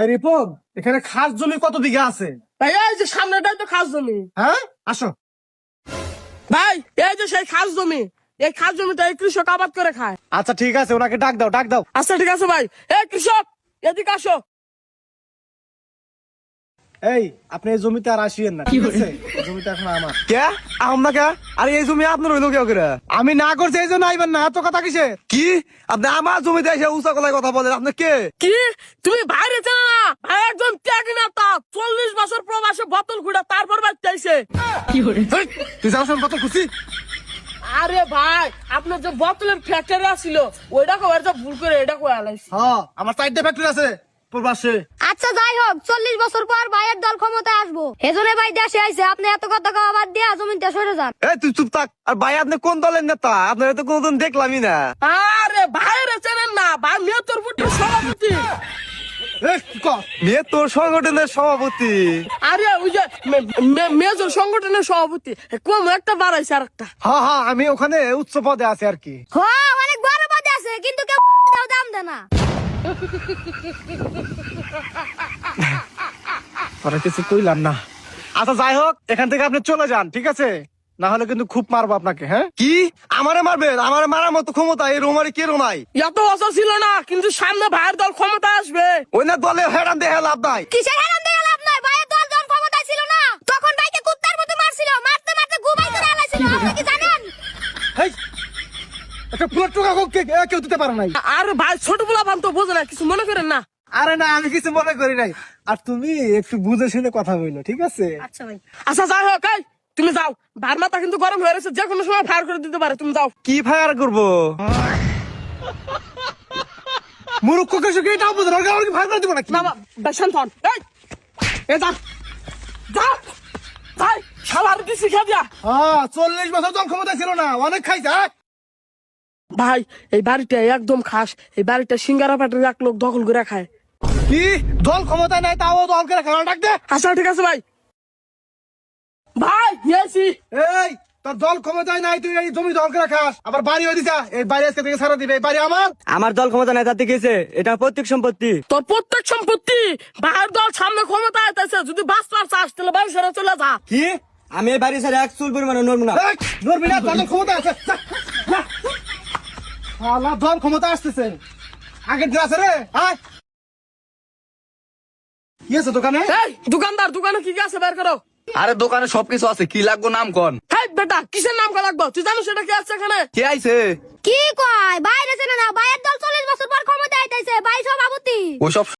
এই রিপন, এখানে খাস জমি কত বিঘা আছে? ভাই এই যে সামনেটাই তো খাস জমি। হ্যাঁ, আসো। ভাই এই যে সেই খাস জমি, এই খাস জমিটা এই কৃষক আবাদ করে খায়। আচ্ছা ঠিক আছে, ওনাকে ডাক দাও, ডাক দাও। আচ্ছা ঠিক আছে ভাই। এই কৃষক এদিকে আসো। এই, আপনি এই জমিতে আর আসিয়েন না, ঠিক আছে? এই জমিটা এখন আমার। কে আমরা কে? আরে এই জমি আপনার হইলো কেউ করে? আমি না করছি এই জন্য আইবেন না, এত কথা কিসে? কি আপনি আমার জমিতে এসে উঁচা গলায় কথা বলেন? আপনি কে? কি তুমি বাইরে চেনো না? ভাই একজন ত্যাগী নেতা, 40 বছর প্রবাসে বোতল ঘুরে তারপর বাড়তে আইছে। হেই, তুই যাও, শোন কত খুশি। আরে ভাই আপনার যে বোতলের ফ্যাক্টরি আছিল ওইটা কবার যে ভুল করে এটা কয়ে আলাইছি। হ্যাঁ, আমার 4টা ফ্যাক্টরি আছে প্রবাসে। আচ্ছা যাই হোক, 40 বছর পর ভাইয়ের দল ক্ষমতায় আসবো, এজন্য ভাই দেশে আইছে। আপনি এত কথা কওয়া বাদ দিয়ে জমিতে সরে যান। এই তুই চুপ থাক। আর ভাই আপনি কোন দলের নেতা? আপনার তো কোনদিন দেখলামই না। আরে ভাইরে চেনেন না? ভাই মেয়র পুত্র সভাপতি। এই, কি কর? মেয়ে তোর সংগঠনের সভাপতি? আরে ওই যে মেজর সংগঠনের সভাপতি কম একটা বাড়াইছে আর একটা। হ্যাঁ হ্যাঁ, আমি ওখানে উচ্চ পদে আছি আর কি। হ্যাঁ, অনেক বড় পদে আছে, কিন্তু কেউ দাম দেয় না। আর কিছু কইলাম না। আচ্ছা যাই হোক, এখান থেকে আপনি চলে যান, ঠিক আছে? না হলে কিন্তু খুব মারবো আপনাকে। হ্যাঁ, কি আমারে মারবেন? আমারে মারার মতো ক্ষমতা এই রোমারি কে রোমাই? এত বছর ছিল না, কিন্তু সামনে ভাইয়ের দল ক্ষমতা আসবে। ওই না দলে হেরান দেহে লাভ নাই। কিসের হেরাম দিয়ে লাভ নাই? ভাইয়ের দল যখন ক্ষমতায় ছিল না, তখন ভাইকে কুত্তার মতো মারছিল, মারতে মারতে ঘুমাই করে আলাইছিল। আপনি কি জানেন? হেই, একটা প্লট টাকা কেউ দিতে পারে নাই। আরে ভাই ছোট পোলা পান তো বোঝে না, কিছু মনে করেন না। আরে না, আমি কিছু মনে করি নাই। আর তুমি একটু বুঝে শুনে কথা বললো, ঠিক আছে? আচ্ছা ভাই, আচ্ছা যাই হোক, এই তুমি যাও। ভার মাথা কিন্তু গরম হয়ে গেছে, যে কোনো সময় ফায়ার করে দিতে পারে। তুমি যাও। কি ফায়ার করবো? মুরুক্ষ কিছু কি এটাও বুঝে না, ওকে ভাই করে দিব নাকি? না ভাই শান্ত হন। এই যা যা ভাই, শালার দিছি খা দিয়া। হ্যাঁ, 40 বছর তো ক্ষমতা ছিল না, অনেক খাইছে। ভাই এই বাড়িটা একদম খাস। এই বাড়িটা সিঙ্গারা পাটের এক লোক দখল করে খায়। কি দল ক্ষমতায় নাই, তাও দল করে খেলা? ডাক দে। আচ্ছা ঠিক আছে ভাই। ভাই গেছি। এই, তোর দল ক্ষমতায় নাই, তুই এই জমি দল করে খাস, আবার বাড়ি হয়ে দিছা। এই বাড়ি আজকে থেকে ছাড়া দিবে, এই বাড়ি আমার। আমার দল ক্ষমতা নাই তাতে গেছে, এটা প্রত্যেক সম্পত্তি। তোর প্রত্যেক সম্পত্তি। ভাইয়ের দল সামনে ক্ষমতা আইতেছে, যদি বাঁচবার চাস তাহলে বাড়ি ছেড়ে চলে যা। কি আমি এই বাড়ি ছেড়ে এক চুল পরিমাণে নড়বো না। এই, নড়বি না, দল ক্ষমতা আছে। যা, যা। শালা দল ক্ষমতা আসতেছে, আগের দিন আছে রে। আয়, কি আছে দোকানে? এই দোকানদার, দোকানে কি কি আছে বের করো। আরে দোকানে সবকিছু আছে, কি লাগবো নাম কন। হেই বেটা, কিসের নাম কা লাগবো? তুই জানিস সেটা কি আছে এখানে? কে আইছে? কি কয়? বাইরে চেনে না? ভাইয়ের দল 40 বছর পর ক্ষমতায় আইতাছে, ভাই সভাপতি। ওসব